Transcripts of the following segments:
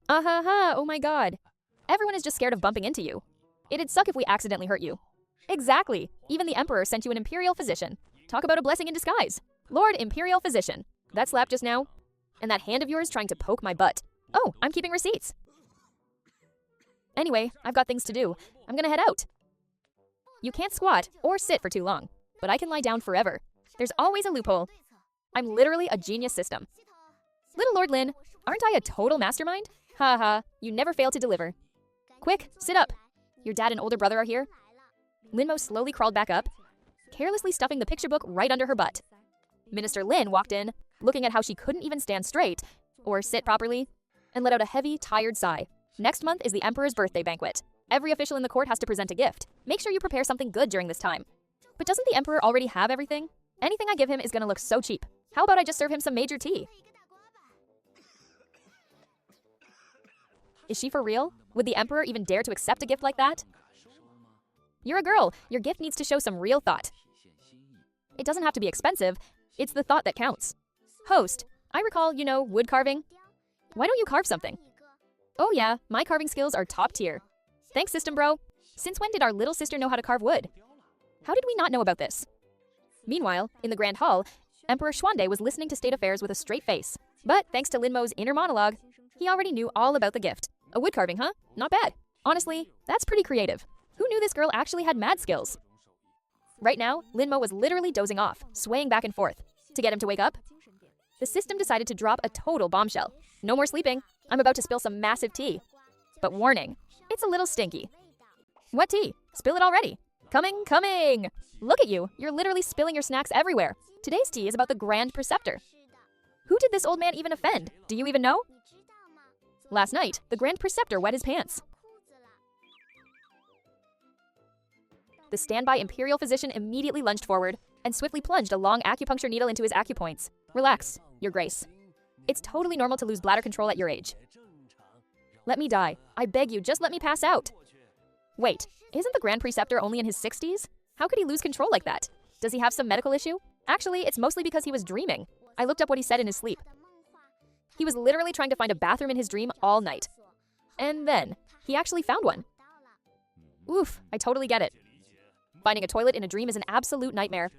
Ah ha ha, oh my god. Everyone is just scared of bumping into you. It'd suck if we accidentally hurt you. Exactly. Even the Emperor sent you an Imperial Physician. Talk about a blessing in disguise. Lord Imperial Physician. That slap just now? And that hand of yours trying to poke my butt. Oh, I'm keeping receipts. Anyway, I've got things to do. I'm gonna head out. You can't squat or sit for too long, but I can lie down forever. There's always a loophole. I'm literally a genius system. Little Lord Lin, aren't I a total mastermind? Ha ha, you never fail to deliver. Quick, sit up. Your dad and older brother are here. Lin Mo slowly crawled back up, carelessly stuffing the picture book right under her butt. Minister Lin walked in, looking at how she couldn't even stand straight, or sit properly, and let out a heavy, tired sigh. Next month is the Emperor's birthday banquet. Every official in the court has to present a gift. Make sure you prepare something good during this time. But doesn't the Emperor already have everything? Anything I give him is gonna look so cheap. How about I just serve him some major tea? Is she for real? Would the Emperor even dare to accept a gift like that? You're a girl. Your gift needs to show some real thought. It doesn't have to be expensive. It's the thought that counts. Host, I recall, wood carving. Why don't you carve something? Oh yeah, my carving skills are top tier. Thanks, system bro. Since when did our little sister know how to carve wood? How did we not know about this? Meanwhile, in the Grand Hall, Emperor Xuande was listening to state affairs with a straight face. But thanks to Lin Mo's inner monologue, he already knew all about the gift. A wood carving, huh? Not bad. Honestly, that's pretty creative. Who knew this girl actually had mad skills? Right now, Lin Mo was literally dozing off, swaying back and forth. To get him to wake up, the system decided to drop a total bombshell. No more sleeping. I'm about to spill some massive tea. But warning, it's a little stinky. What tea? Spill it already. Coming! Look at you. You're literally spilling your snacks everywhere. Today's tea is about the Grand Preceptor. Who did this old man even offend? Do you even know? Last night, the Grand Preceptor wet his pants. The standby Imperial Physician immediately lunged forward and swiftly plunged a long acupuncture needle into his acupoints. Relax, Your Grace. It's totally normal to lose bladder control at your age. Let me die. I beg you, just let me pass out. Wait, isn't the Grand Preceptor only in his 60s? How could he lose control like that? Does he have some medical issue? Actually, it's mostly because he was dreaming. I looked up what he said in his sleep. He was literally trying to find a bathroom in his dream all night. And then, he actually found one. Oof, I totally get it. Finding a toilet in a dream is an absolute nightmare.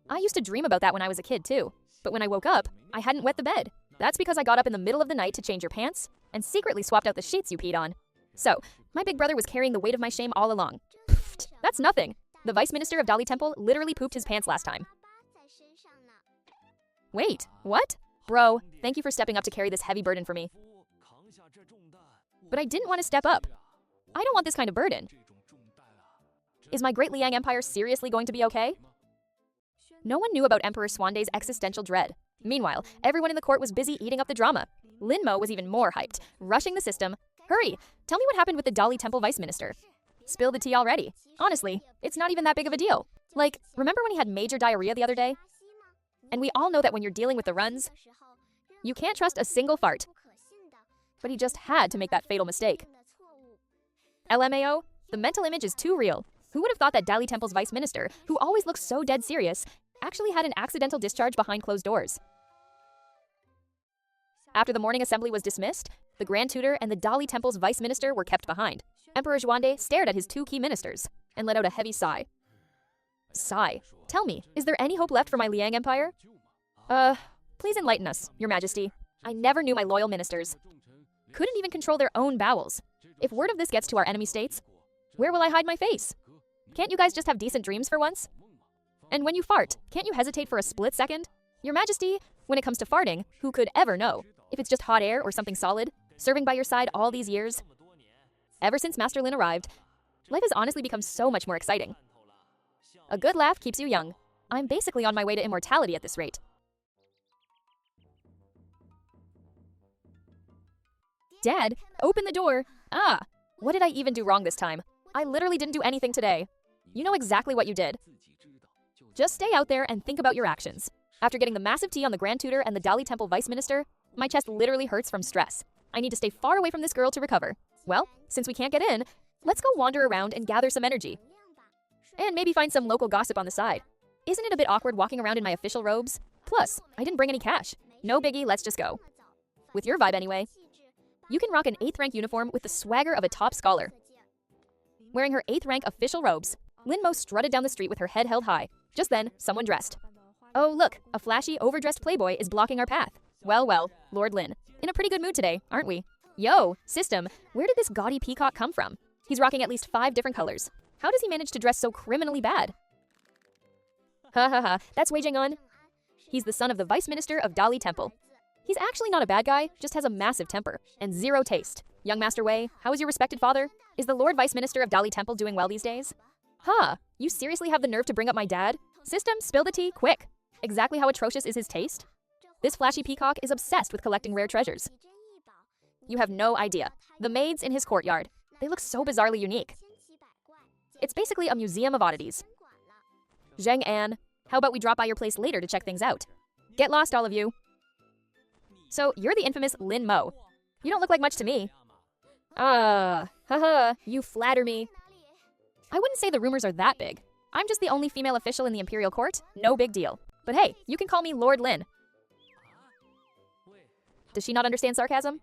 I used to dream about that when I was a kid too. But when I woke up, I hadn't wet the bed. That's because I got up in the middle of the night to change your pants and secretly swapped out the sheets you peed on. So, my big brother was carrying the weight of my shame all along. Pfft, that's nothing. The Vice Minister of Dali Temple literally pooped his pants last time. Wait, what? Bro, thank you for stepping up to carry this heavy burden for me. But I didn't want to step up. I don't want this kind of burden. Is my great Liang Empire seriously going to be okay? No one knew about Emperor Xuande's existential dread. Meanwhile, everyone in the court was busy eating up the drama. Lin Mo was even more hyped, rushing the system. Hurry, tell me what happened with the Dali Temple Vice Minister. Spill the tea already. Honestly, it's not even that big of a deal. Like, remember when he had major diarrhea the other day? And we all know that when you're dealing with the runs, you can't trust a single fart. But he just had to make that fatal mistake. LMAO, the mental image is too real. Who would have thought that Dali Temple's Vice Minister, who always looks so dead serious, actually had an accidental discharge behind closed doors? After the morning assembly was dismissed, the Grand Tutor and the Dali Temple's Vice Minister were kept behind. Emperor Xuande stared at his two key ministers and let out a heavy sigh. Sigh. Tell me, is there any hope left for my Liang Empire? Please enlighten us, Your Majesty. I never knew my loyal ministers. Couldn't even control their own bowels. If word of this gets to our enemy states, where will I hide my face? Can't you guys just have decent dreams for once? And when you fart, can't you hesitate for a split second? Your Majesty, when it comes to farting, who could ever know? If it's just hot air or something solid, serving by your side all these years? Ever since Master Lin arrived, life has honestly become so much more exciting. A good laugh keeps you young. I'm basically on my way to immortality at this rate. Dad, open the door. Ah, what did I even do wrong this time? I literally didn't do anything today. You know exactly what you did. Just stay out there and think about your actions. After getting the massive tea on the Grand Tutor and the Dali Temple Vice Minister, my chest literally hurts from stress. I need to stay far away from this girl to recover. Well, since we can't get in, let's go wander around and gather some energy. And maybe find some local gossip on the side. Isn't it a bit awkward walking around in my official robes? Plus, I didn't bring any cash. No biggie, let's just go. With your vibe anyway. You can rock an 8th rank uniform with the swagger of a top scholar. Wearing her 8th rank official robes, Lin Mo strutted down the street with her head held high. Just then, someone dressed. Oh, look, a flashy, overdressed playboy is blocking our path. Well, well, Lord Lin. In a pretty good mood today, aren't we? Yo, system, where did this gaudy peacock come from? He's rocking at least 5 different colors. How does he manage to dress so criminally bad? Ha ha ha, that's Wei Jing'an. He's the son of the Vice Minister of Dali Temple. He's actually not a bad guy, just has a massive temper and 0 taste. Young Master Wei, how is your respected father? Is the Lord Vice Minister of Dali Temple doing well these days? Huh, you seriously have the nerve to bring up my dad? System, spill the tea, quick. Exactly how atrocious is his taste? This flashy peacock is obsessed with collecting rare treasures. You have no idea. The maids in his courtyard, they look so bizarrely unique. It's basically a museum of oddities. Zheng An, how about we drop by your place later to check things out? Get lost, all of you. So, you're the infamous Lin Mo. You don't look like much to me. Haha, you flatter me. I wouldn't say the rumors are that big. I'm just the only female official in the Imperial Court, no big deal. But hey, you can call me Lord Lin. Does she not understand sarcasm?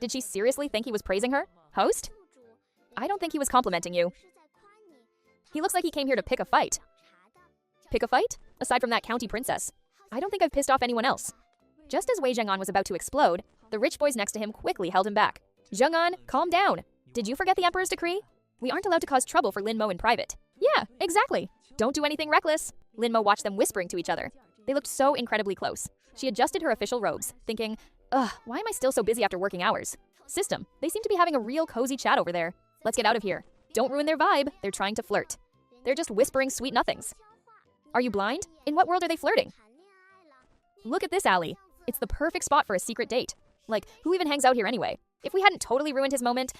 Did she seriously think he was praising her? Host? I don't think he was complimenting you. He looks like he came here to pick a fight. Pick a fight? Aside from that county princess, I don't think I've pissed off anyone else. Just as Wei Zheng'an was about to explode, the rich boys next to him quickly held him back. Zheng'an, calm down. Did you forget the Emperor's decree? We aren't allowed to cause trouble for Lin Mo in private. Yeah, exactly. Don't do anything reckless. Lin Mo watched them whispering to each other. They looked so incredibly close. She adjusted her official robes, thinking, ugh, why am I still so busy after working hours? System, they seem to be having a real cozy chat over there. Let's get out of here. Don't ruin their vibe. They're trying to flirt. They're just whispering sweet nothings. Are you blind? In what world are they flirting? Look at this alley. It's the perfect spot for a secret date. Like, who even hangs out here anyway? If we hadn't totally ruined his moment,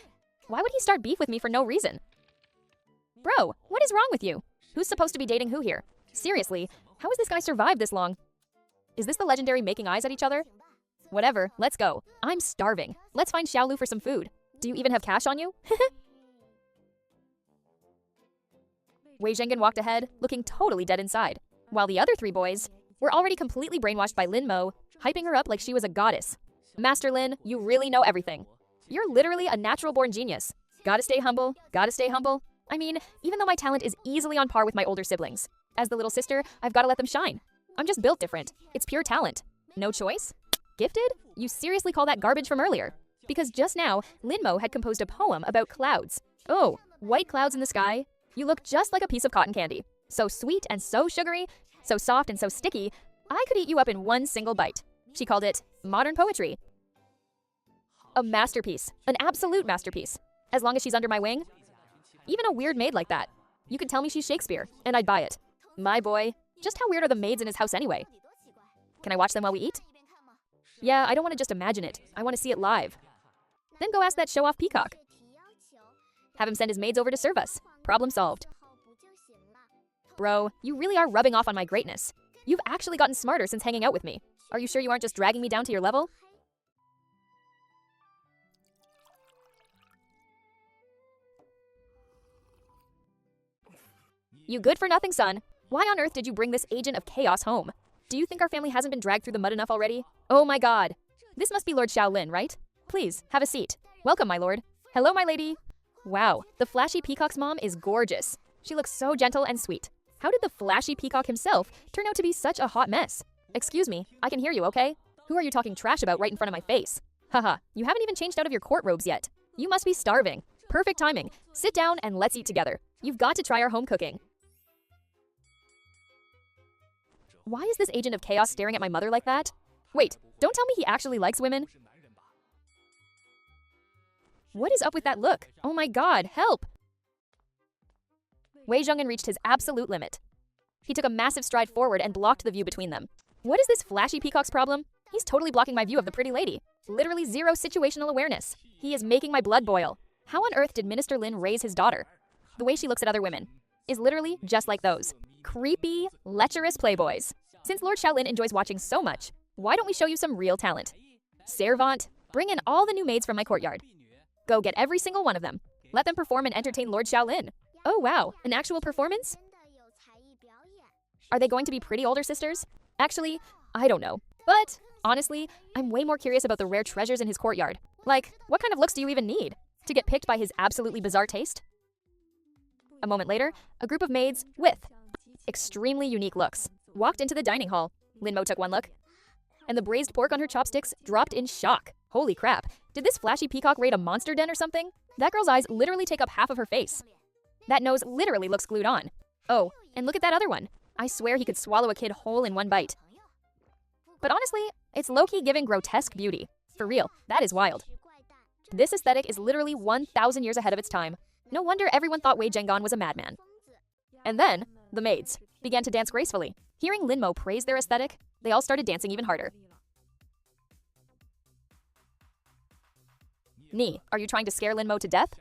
why would he start beef with me for no reason? Bro, what is wrong with you? Who's supposed to be dating who here? Seriously, how has this guy survived this long? Is this the legendary making eyes at each other? Whatever, let's go. I'm starving. Let's find Xiaolu for some food. Do you even have cash on you? Wei Zheng'an walked ahead, looking totally dead inside, while the other 3 boys were already completely brainwashed by Lin Mo, hyping her up like she was a goddess. Master Lin, you really know everything. You're literally a natural-born genius. Gotta stay humble, gotta stay humble. I mean, even though my talent is easily on par with my older siblings, as the little sister, I've gotta let them shine. I'm just built different. It's pure talent. No choice? Gifted? You seriously call that garbage from earlier? Because just now, Lin Mo had composed a poem about clouds. Oh, white clouds in the sky. You look just like a piece of cotton candy. So sweet and so sugary, so soft and so sticky, I could eat you up in one single bite. She called it modern poetry. A masterpiece, an absolute masterpiece. As long as she's under my wing. Even a weird maid like that. You could tell me she's Shakespeare, and I'd buy it. My boy, just how weird are the maids in his house anyway? Can I watch them while we eat? Yeah, I don't want to just imagine it. I want to see it live. Then go ask that show-off peacock. Have him send his maids over to serve us. Problem solved. Bro, you really are rubbing off on my greatness. You've actually gotten smarter since hanging out with me. Are you sure you aren't just dragging me down to your level? You good for nothing, son. Why on earth did you bring this agent of chaos home? Do you think our family hasn't been dragged through the mud enough already? Oh my god. This must be Lord Xiaolin, right? Please, have a seat. Welcome, my lord. Hello, my lady. Wow, the flashy peacock's mom is gorgeous. She looks so gentle and sweet. How did the flashy peacock himself turn out to be such a hot mess? Excuse me, I can hear you, okay? Who are you talking trash about right in front of my face? Haha, you haven't even changed out of your court robes yet. You must be starving. Perfect timing. Sit down and let's eat together. You've got to try our home cooking. Why is this agent of chaos staring at my mother like that? Wait, don't tell me he actually likes women. What is up with that look? Oh my god, help! Wei Zheng'an reached his absolute limit. He took a massive stride forward and blocked the view between them. What is this flashy peacock's problem? He's totally blocking my view of the pretty lady. Literally 0 situational awareness. He is making my blood boil. How on earth did Minister Lin raise his daughter? The way she looks at other women is literally just like those creepy, lecherous playboys. Since Lord Xiaolin enjoys watching so much, why don't we show you some real talent? Servant, bring in all the new maids from my courtyard. Go get every single one of them. Let them perform and entertain Lord Xiaolin. Oh wow, an actual performance? Are they going to be pretty older sisters? Actually, I don't know. But honestly, I'm way more curious about the rare treasures in his courtyard. Like, what kind of looks do you even need to get picked by his absolutely bizarre taste? A moment later, a group of maids with extremely unique looks walked into the dining hall. Lin Mo took one look, and the braised pork on her chopsticks dropped in shock. Holy crap, did this flashy peacock raid a monster den or something? That girl's eyes literally take up half of her face. That nose literally looks glued on. Oh, and look at that other one. I swear he could swallow a kid whole in one bite. But honestly, it's low-key giving grotesque beauty. For real, that is wild. This aesthetic is literally 1,000 years ahead of its time. No wonder everyone thought Wei Zhengan was a madman. And then, the maids began to dance gracefully. Hearing Lin Mo praise their aesthetic, they all started dancing even harder. Ni, are you trying to scare Lin Mo to death?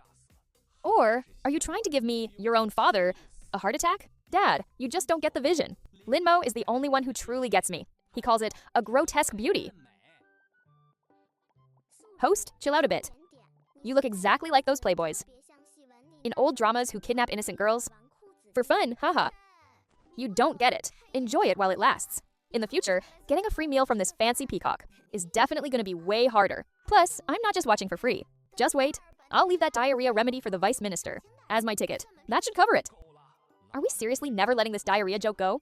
Or are you trying to give me, your own father, a heart attack? Dad, you just don't get the vision. Lin Mo is the only one who truly gets me. He calls it a grotesque beauty. Host, chill out a bit. You look exactly like those playboys in old dramas who kidnap innocent girls. For fun, haha. You don't get it. Enjoy it while it lasts. In the future, getting a free meal from this fancy peacock is definitely going to be way harder. Plus, I'm not just watching for free. Just wait. I'll leave that diarrhea remedy for the vice minister as my ticket. That should cover it. Are we seriously never letting this diarrhea joke go?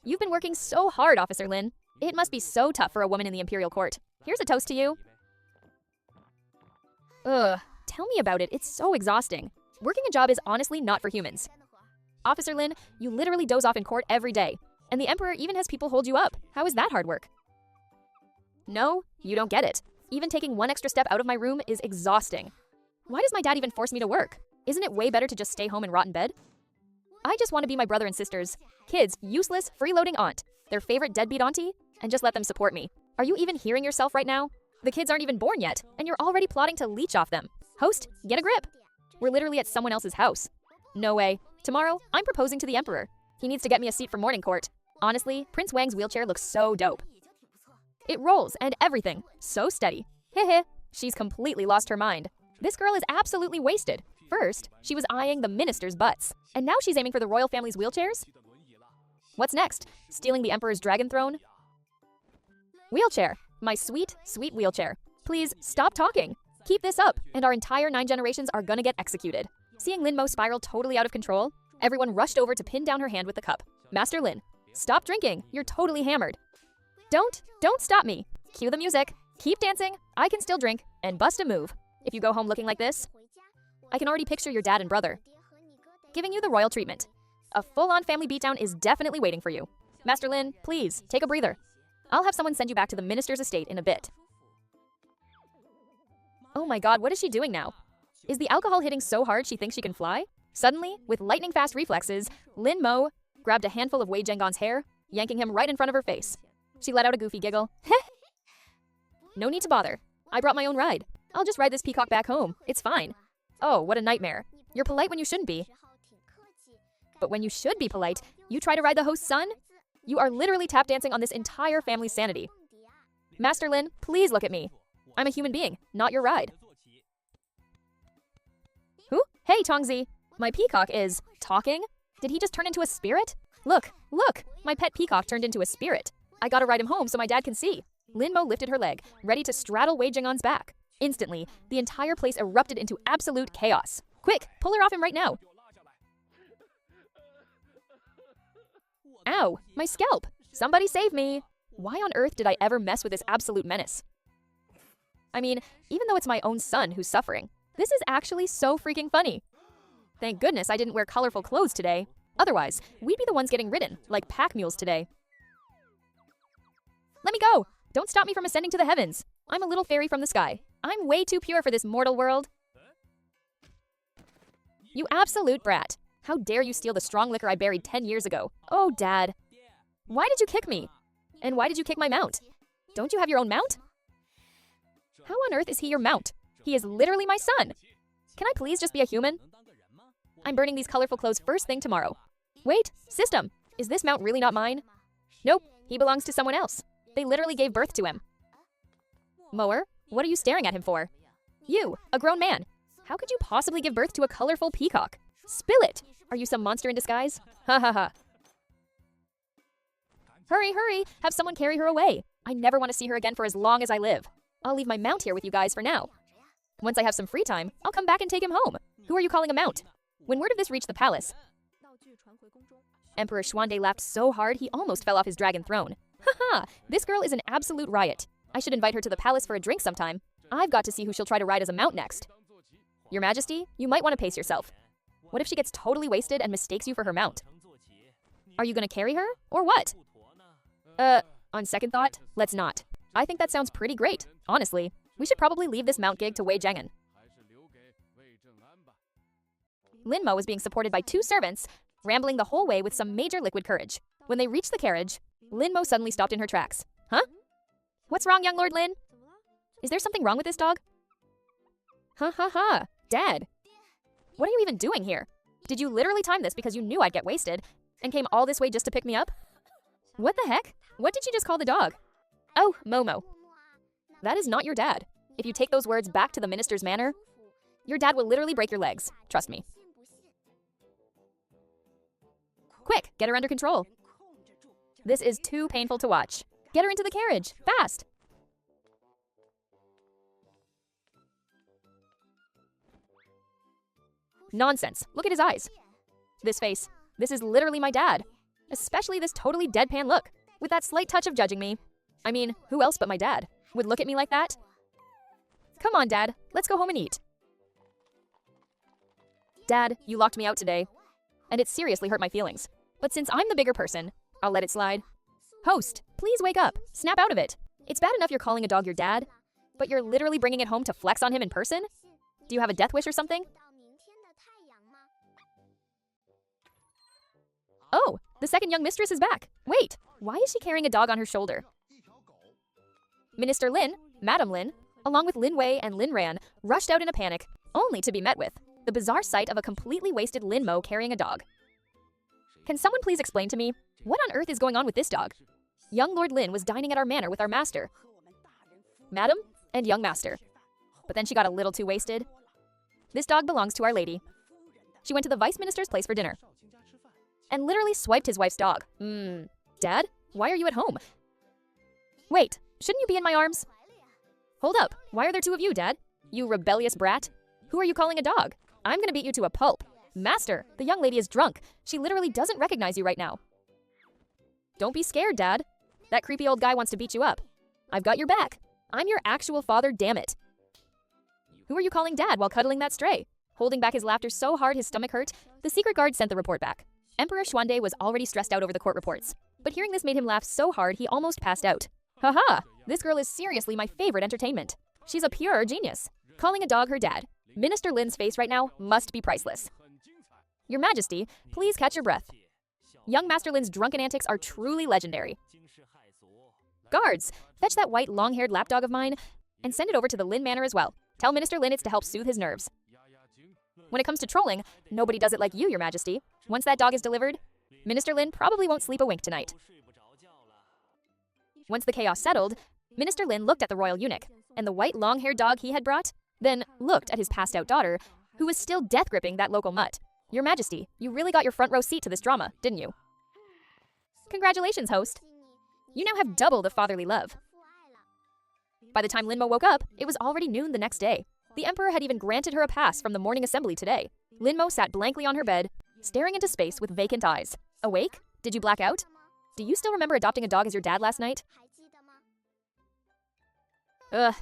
You've been working so hard, Officer Lin. It must be so tough for a woman in the imperial court. Here's a toast to you. Ugh, tell me about it. It's so exhausting. Working a job is honestly not for humans. Officer Lin, you literally doze off in court every day. And the Emperor even has people hold you up. How is that hard work? No, you don't get it. Even taking one extra step out of my room is exhausting. Why does my dad even force me to work? Isn't it way better to just stay home and rot in bed? I just want to be my brother and sister's kids' useless, freeloading aunt, their favorite deadbeat auntie, and just let them support me. Are you even hearing yourself right now? The kids aren't even born yet, and you're already plotting to leech off them. Host, get a grip. We're literally at someone else's house. No way. Tomorrow, I'm proposing to the Emperor. He needs to get me a seat for morning court. Honestly, Prince Wang's wheelchair looks so dope. It rolls and everything. So steady. Heh. She's completely lost her mind. This girl is absolutely wasted. First, she was eyeing the ministers' butts, and now she's aiming for the royal family's wheelchairs? What's next? Stealing the Emperor's dragon throne? Wheelchair. My sweet, sweet wheelchair. Please, stop talking. Keep this up, and our entire 9 generations are gonna get executed. Seeing Lin Mo spiral totally out of control, everyone rushed over to pin down her hand with the cup. Master Lin, stop drinking. You're totally hammered. Don't stop me. Cue the music. Keep dancing. I can still drink and bust a move. If you go home looking like this, I can already picture your dad and brother giving you the royal treatment. A full-on family beatdown is definitely waiting for you. Master Lin, please, take a breather. I'll have someone send you back to the minister's estate in a bit. Oh my god, what is she doing now? Is the alcohol hitting so hard she thinks she can fly? Suddenly, with lightning-fast reflexes, Lin Mo grabbed a handful of Wei Zhengan's hair, yanking him right in front of her face. She let out a goofy giggle. No need to bother. I brought my own ride. I'll just ride this peacock back home. It's fine. Oh, what a nightmare. You're polite when you shouldn't be. But when you should be polite, you try to ride the host's son? You are literally tap dancing on this entire family's sanity. Master Lin, please look at me. I'm a human being, not your ride. Who? Hey, Tongzi. My peacock is talking? Did he just turn into a spirit? Look, my pet peacock turned into a spirit. I gotta ride him home so my dad can see. Lin Mo lifted her leg, ready to straddle Wei Zhengan's back. Instantly, the entire place erupted into absolute chaos. Quick, pull her off him right now. Ow, my scalp. Somebody save me. Why on earth did I ever mess with this absolute menace? I mean, even though it's my own son who's suffering, this is actually so freaking funny. Thank goodness I didn't wear colorful clothes today. Otherwise, we'd be the ones getting ridden, like pack mules today. Let me go! Don't stop me from ascending to the heavens. I'm a little fairy from the sky. I'm way too pure for this mortal world. You absolute brat. How dare you steal the strong liquor I buried 10 years ago? Oh, Dad. Why did you kick me? And why did you kick my mount? Don't you have your own mount? How on earth is he your mount? He is literally my son. Can I please just be a human? I'm burning these colorful clothes first thing tomorrow. Wait, system. Is this mount really not mine? Nope, he belongs to someone else. They literally gave birth to him. Mower, what are you staring at him for? You, a grown man. How could you possibly give birth to a colorful peacock? Spill it! Are you some monster in disguise? Ha ha ha. Hurry, hurry! Have someone carry her away. I never want to see her again for as long as I live. I'll leave my mount here with you guys for now. Once I have some free time, I'll come back and take him home. Who are you calling a mount? When word of this reached the palace, Emperor Xuande laughed so hard he almost fell off his dragon throne. Haha, this girl is an absolute riot. I should invite her to the palace for a drink sometime. I've got to see who she'll try to ride as a mount next. Your Majesty, you might want to pace yourself. What if she gets totally wasted and mistakes you for her mount? Are you gonna carry her, or what? On second thought, let's not. I think that sounds pretty great, honestly. We should probably leave this mount gig to Wei Zhengan. Lin Mo was being supported by 2 servants, rambling the whole way with some major liquid courage. When they reached the carriage, Lin Mo suddenly stopped in her tracks. Huh? What's wrong, young Lord Lin? Is there something wrong with this dog? Ha ha ha, Dad. What are you even doing here? Did you literally time this because you knew I'd get wasted and came all this way just to pick me up? What the heck? What did you just call the dog? Oh, Momo. That is not your dad. If you take those words back to the minister's manor, your dad will literally break your legs. Trust me. Quick, get her under control. This is too painful to watch. Get her into the carriage, fast. Nonsense. Look at his eyes. This face. This is literally my dad. Especially this totally deadpan look, with that slight touch of judging me. I mean, who else but my dad would look at me like that? Come on, Dad. Let's go home and eat. Dad, you locked me out today, and it seriously hurt my feelings. But since I'm the bigger person, I'll let it slide. Host, please wake up. Snap out of it. It's bad enough you're calling a dog your dad, but you're literally bringing it home to flex on him in person? Do you have a death wish or something? Oh, the second young mistress is back. Wait, why is she carrying a dog on her shoulder? Minister Lin, Madam Lin, along with Lin Wei and Lin Ran, rushed out in a panic, only to be met with the bizarre sight of a completely wasted Lin Mo carrying a dog. Can someone please explain to me, what on earth is going on with this dog? Young Lord Lin was dining at our manor with our master, Madam, and young master. But then she got a little too wasted. This dog belongs to Our Lady. She went to the vice minister's place for dinner and literally swiped his wife's dog. Dad, why are you at home? Wait, shouldn't you be in my arms? Hold up, why are there 2 of you, Dad? You rebellious brat. Who are you calling a dog? I'm gonna beat you to a pulp. Master, the young lady is drunk. She literally doesn't recognize you right now. Don't be scared, Dad. That creepy old guy wants to beat you up. I've got your back. I'm your actual father, damn it. Who are you calling Dad while cuddling that stray? Holding back his laughter so hard his stomach hurt, the secret guard sent the report back. Emperor Xuande was already stressed out over the court reports, but hearing this made him laugh so hard he almost passed out. Haha, this girl is seriously my favorite entertainment. She's a pure genius. Calling a dog her dad. Minister Lin's face right now must be priceless. Your Majesty, please catch your breath. Young Master Lin's drunken antics are truly legendary. Guards, fetch that white long-haired lapdog of mine and send it over to the Lin Manor as well. Tell Minister Lin it's to help soothe his nerves. When it comes to trolling, nobody does it like you, Your Majesty. Once that dog is delivered, Minister Lin probably won't sleep a wink tonight. Once the chaos settled, Minister Lin looked at the royal eunuch and the white long-haired dog he had brought, then looked at his passed-out daughter, who was still death-gripping that local mutt. Your Majesty, you really got your front row seat to this drama, didn't you? Congratulations, host. You now have double the fatherly love. By the time Lin Mo woke up, it was already noon the next day. The Emperor had even granted her a pass from the morning assembly today. Lin Mo sat blankly on her bed, staring into space with vacant eyes. Awake? Did you black out? Do you still remember adopting a dog as your dad last night? Ugh.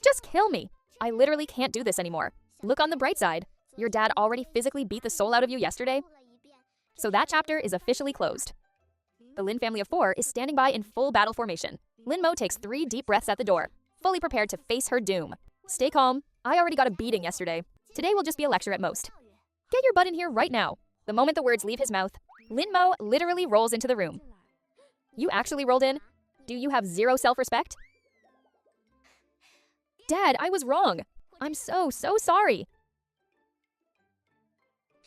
Just kill me. I literally can't do this anymore. Look on the bright side. Your dad already physically beat the soul out of you yesterday. So that chapter is officially closed. The Lin family of 4 is standing by in full battle formation. Lin Mo takes 3 deep breaths at the door, fully prepared to face her doom. Stay calm. I already got a beating yesterday. Today will just be a lecture at most. Get your butt in here right now. The moment the words leave his mouth, Lin Mo literally rolls into the room. You actually rolled in? Do you have zero self-respect? Dad, I was wrong. I'm so sorry.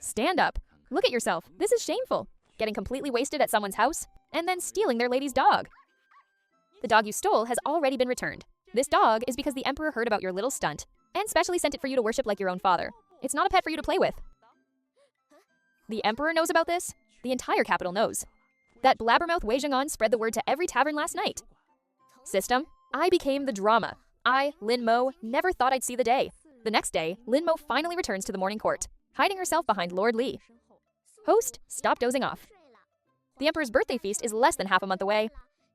Stand up. Look at yourself. This is shameful. Getting completely wasted at someone's house and then stealing their lady's dog. The dog you stole has already been returned. This dog is because the Emperor heard about your little stunt and specially sent it for you to worship like your own father. It's not a pet for you to play with. The Emperor knows about this. The entire capital knows. That blabbermouth Wei Zhengan spread the word to every tavern last night. System, I became the drama. I, Lin Mo, never thought I'd see the day. The next day, Lin Mo finally returns to the morning court, hiding herself behind Lord Li. Host, stop dozing off. The Emperor's birthday feast is less than half a month away.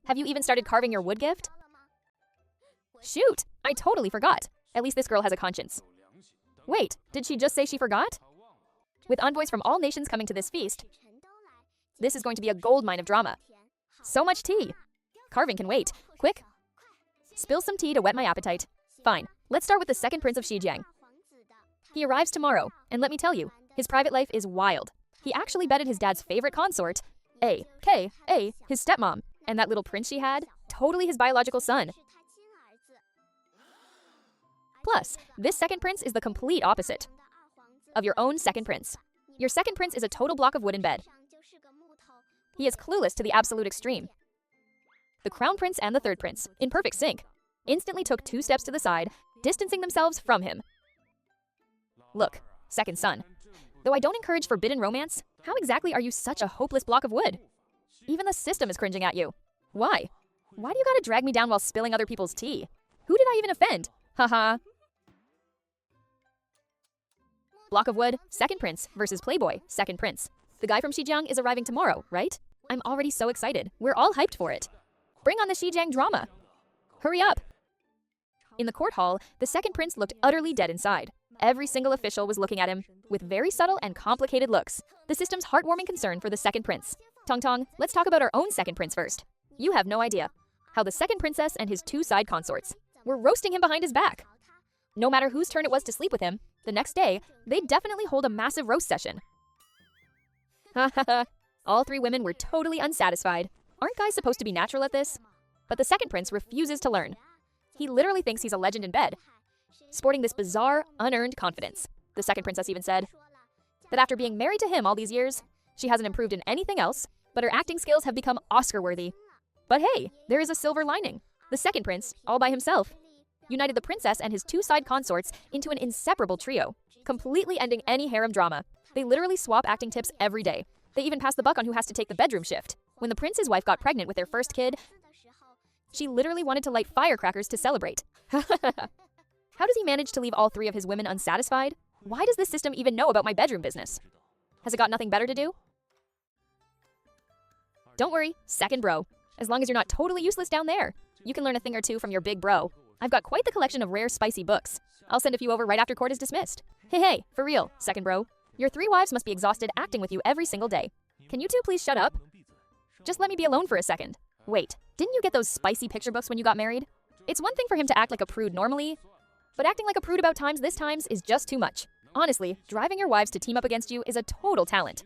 Have you even started carving your wood gift? Shoot, I totally forgot. At least this girl has a conscience. Wait, did she just say she forgot? With envoys from all nations coming to this feast, this is going to be a goldmine of drama. So much tea. Carving can wait. Quick. Spill some tea to whet my appetite. Fine, let's start with the second prince of Xinjiang. He arrives tomorrow, and let me tell you, his private life is wild. He actually bedded his dad's favorite consort, his stepmom, and that little prince she had, totally his biological son. Plus, this second prince is the complete opposite of your own second prince. Your second prince is a total block of wood in bed. He is clueless to the absolute extreme. The crown prince and the third prince, in perfect sync, instantly took 2 steps to the side, distancing themselves from him. Look, second son. Though I don't encourage forbidden romance, how exactly are you such a hopeless block of wood? Even the system is cringing at you. Why? Why do you gotta drag me down while spilling other people's tea? Who did I even offend? Haha. Block of wood, second prince versus playboy, second prince. The guy from Xinjiang is arriving tomorrow, right? I'm already so excited. We're all hyped for it. Bring on the Xinjiang drama. Hurry up. In the court hall, the second prince looked utterly dead inside. Every single official was looking at him with very subtle and complicated looks. The system's heartwarming concern for the second prince. Tong, let's talk about our own second prince first. You have no idea how the second princess and his 2 side consorts were roasting him behind his back. No matter whose turn it was to sleep with him, the next day, they'd definitely hold a massive roast session. All 3 women were totally unsatisfied. Aren't guys supposed to be natural at this? But the second prince refuses to learn. He literally thinks he's a legend in bed, sporting this bizarre, unearned confidence. The second princess even said that after being married to him all these years, she hasn't improved in anything else, but her acting skills have become Oscar-worthy. But hey, there is a silver lining. The second prince, all by himself, united the princess and his 2 side consorts into an inseparable trio, completely ending any harem drama. They literally swap acting tips every day. They even pass the buck on who has to take the bedroom shift. When the prince's wife got pregnant with their first kid, she literally wanted to light firecrackers to celebrate. How does he manage to leave all 3 of his women unsatisfied? Why does this system even know about my bedroom business? Has it got nothing better to do? Don't worry, second bro. As long as you're not totally useless down there, you can learn a thing or 2 from your big bro. I've got quite the collection of rare spicy books. I'll send a few over right after court is dismissed. Hey, for real, second bro. Your 3 wives must be exhausted acting with you every single day. Can you 2 please shut up? Just let me be alone for a second. Wait, didn't you get those spicy picture books when you got married? It's one thing for him to act like a prude normally, but acting like a prude about this times is just too much. Honestly, driving your wives to team up against you is a total talent.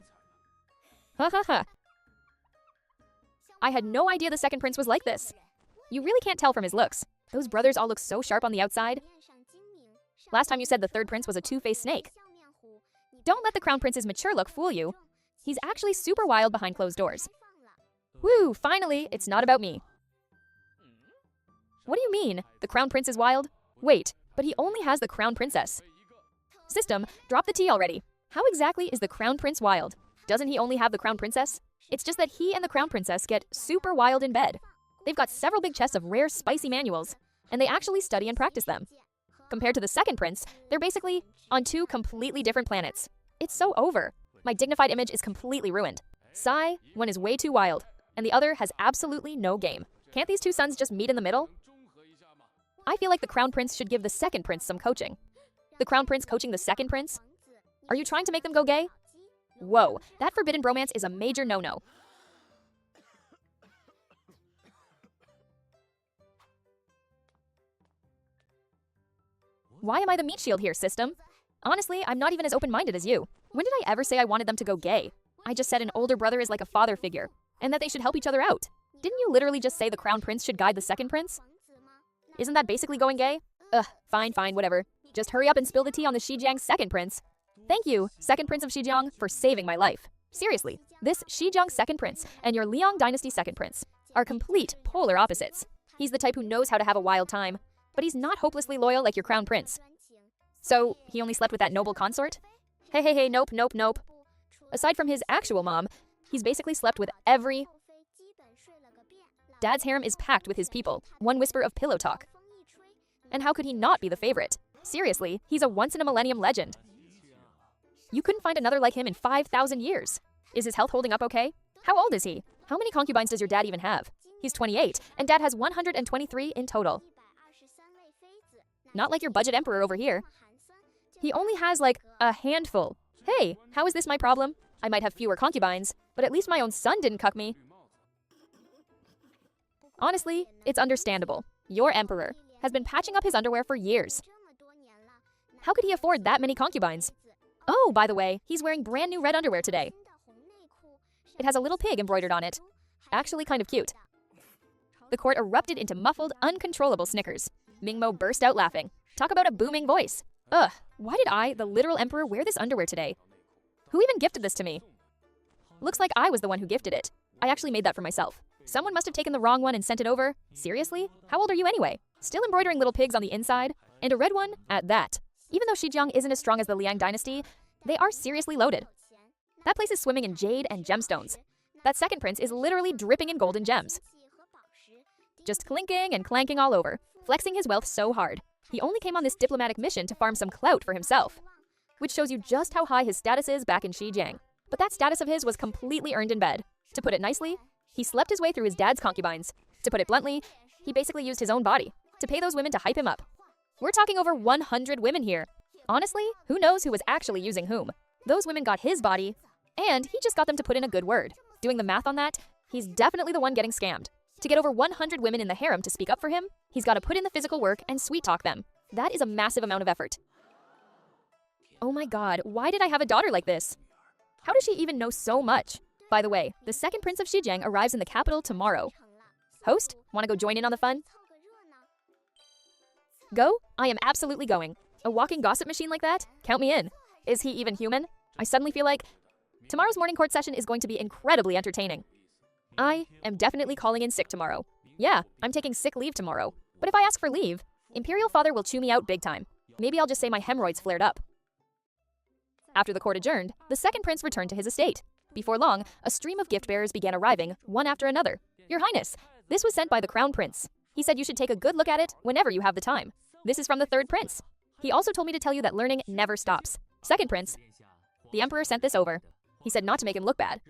I had no idea the second prince was like this. You really can't tell from his looks. Those brothers all look so sharp on the outside. Last time you said the third prince was a 2-faced snake. Don't let the crown prince's mature look fool you. He's actually super wild behind closed doors. Woo, finally, it's not about me. What do you mean? The crown prince is wild? Wait, but he only has the crown princess. System, drop the tea already. How exactly is the crown prince wild? Doesn't he only have the crown princess? It's just that he and the crown princess get super wild in bed. They've got several big chests of rare spicy manuals, and they actually study and practice them. Compared to the second prince, they're basically on 2 completely different planets. It's so over. My dignified image is completely ruined. Sigh, one is way too wild, and the other has absolutely no game. Can't these 2 sons just meet in the middle? I feel like the crown prince should give the second prince some coaching. The crown prince coaching the second prince? Are you trying to make them go gay? Whoa, that forbidden bromance is a major no-no. Why am I the meat shield here, system? Honestly, I'm not even as open-minded as you. When did I ever say I wanted them to go gay? I just said an older brother is like a father figure, and that they should help each other out. Didn't you literally just say the crown prince should guide the second prince? Isn't that basically going gay? Ugh, fine, whatever. Just hurry up and spill the tea on the Xinjiang second prince. Thank you, second prince of Xinjiang, for saving my life. Seriously, this Xinjiang second prince and your Liang dynasty second prince are complete polar opposites. He's the type who knows how to have a wild time, but he's not hopelessly loyal like your crown prince. So, he only slept with that noble consort? Hey, nope. Aside from his actual mom, he's basically slept with every... Dad's harem is packed with his people. One whisper of pillow talk. And how could he not be the favorite? Seriously, he's a once-in-a-millennium legend. You couldn't find another like him in 5,000 years. Is his health holding up okay? How old is he? How many concubines does your dad even have? He's 28, and dad has 123 in total. Not like your budget emperor over here. He only has like a handful. Hey, how is this my problem? I might have fewer concubines, but at least my own son didn't cuck me. Honestly, it's understandable. Your emperor has been patching up his underwear for years. How could he afford that many concubines? Oh, by the way, he's wearing brand new red underwear today. It has a little pig embroidered on it. Actually kind of cute. The court erupted into muffled, uncontrollable snickers. Lin Mo burst out laughing. Talk about a booming voice. Ugh, why did I, the literal emperor, wear this underwear today? Who even gifted this to me? Looks like I was the one who gifted it. I actually made that for myself. Someone must have taken the wrong one and sent it over. Seriously? How old are you anyway? Still embroidering little pigs on the inside? And a red one at that. Even though Xizang isn't as strong as the Liang dynasty, they are seriously loaded. That place is swimming in jade and gemstones. That second prince is literally dripping in golden gems. Just clinking and clanking all over, flexing his wealth so hard. He only came on this diplomatic mission to farm some clout for himself. Which shows you just how high his status is back in Xizang. But that status of his was completely earned in bed. To put it nicely, he slept his way through his dad's concubines. To put it bluntly, he basically used his own body to pay those women to hype him up. We're talking over 100 women here. Honestly, who knows who was actually using whom? Those women got his body, and he just got them to put in a good word. Doing the math on that, he's definitely the one getting scammed. To get over 100 women in the harem to speak up for him, he's got to put in the physical work and sweet-talk them. That is a massive amount of effort. Oh my god, why did I have a daughter like this? How does she even know so much? By the way, the second prince of Xizang arrives in the capital tomorrow. Host, want to go join in on the fun? Go? I am absolutely going. A walking gossip machine like that? Count me in. Is he even human? I suddenly feel like tomorrow's morning court session is going to be incredibly entertaining. I am definitely calling in sick tomorrow. Yeah, I'm taking sick leave tomorrow. But if I ask for leave, Imperial Father will chew me out big time. Maybe I'll just say my hemorrhoids flared up. After the court adjourned, the second prince returned to his estate. Before long, a stream of gift bearers began arriving, one after another. Your Highness, this was sent by the Crown Prince. He said you should take a good look at it whenever you have the time. This is from the third prince. He also told me to tell you that learning never stops. Second prince, the emperor sent this over. He said not to make him look bad,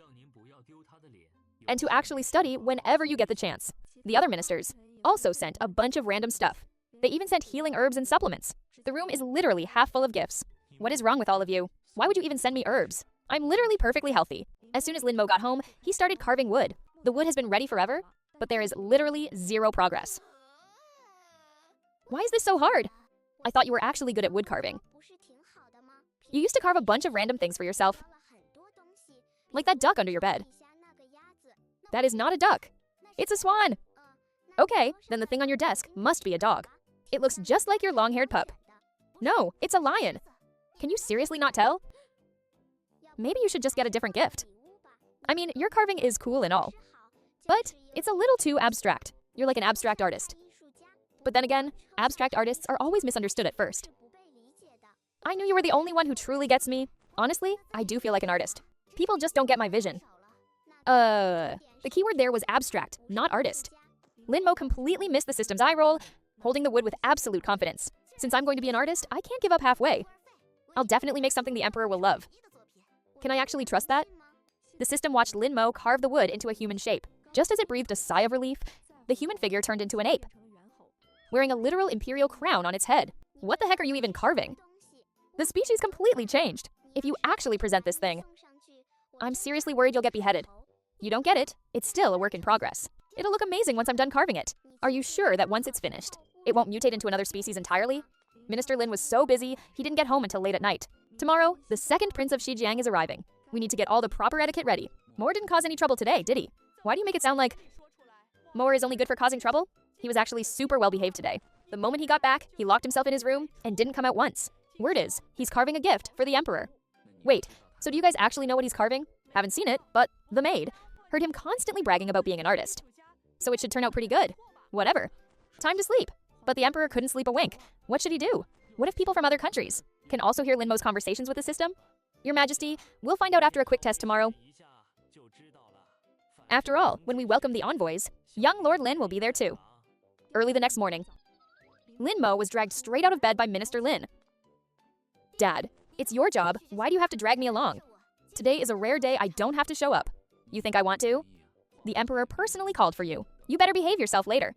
and to actually study whenever you get the chance. The other ministers also sent a bunch of random stuff. They even sent healing herbs and supplements. The room is literally half full of gifts. What is wrong with all of you? Why would you even send me herbs? I'm literally perfectly healthy. As soon as Lin Mo got home, he started carving wood. The wood has been ready forever, but there is literally zero progress. Why is this so hard? I thought you were actually good at wood carving. You used to carve a bunch of random things for yourself. Like that duck under your bed. That is not a duck. It's a swan. Okay, then the thing on your desk must be a dog. It looks just like your long-haired pup. No, it's a lion. Can you seriously not tell? Maybe you should just get a different gift. I mean, your carving is cool and all, but it's a little too abstract. You're like an abstract artist. But then again, abstract artists are always misunderstood at first. I knew you were the only one who truly gets me. Honestly, I do feel like an artist. People just don't get my vision. The keyword there was abstract, not artist. Lin Mo completely missed the system's eye roll, holding the wood with absolute confidence. Since I'm going to be an artist, I can't give up halfway. I'll definitely make something the emperor will love. Can I actually trust that? The system watched Lin Mo carve the wood into a human shape. Just as it breathed a sigh of relief, the human figure turned into an ape, wearing a literal imperial crown on its head. What the heck are you even carving? The species completely changed. If you actually present this thing, I'm seriously worried you'll get beheaded. You don't get it, it's still a work in progress. It'll look amazing once I'm done carving it. Are you sure that once it's finished, it won't mutate into another species entirely? Minister Lin was so busy, he didn't get home until late at night. Tomorrow, the second prince of Xizang is arriving. We need to get all the proper etiquette ready. Moore didn't cause any trouble today, did he? Why do you make it sound like Moore is only good for causing trouble? He was actually super well behaved today. The moment he got back, he locked himself in his room and didn't come out once. Word is, he's carving a gift for the emperor. Wait, so do you guys actually know what he's carving? Haven't seen it, but the maid heard him constantly bragging about being an artist. So it should turn out pretty good. Whatever. Time to sleep. But the emperor couldn't sleep a wink. What should he do? What if people from other countries can also hear Lin Mo's conversations with the system? Your Majesty, we'll find out after a quick test tomorrow. After all, when we welcome the envoys, young Lord Lin will be there too. Early the next morning, Lin Mo was dragged straight out of bed by Minister Lin. Dad, it's your job. Why do you have to drag me along? Today is a rare day I don't have to show up. You think I want to? The Emperor personally called for you. You better behave yourself later.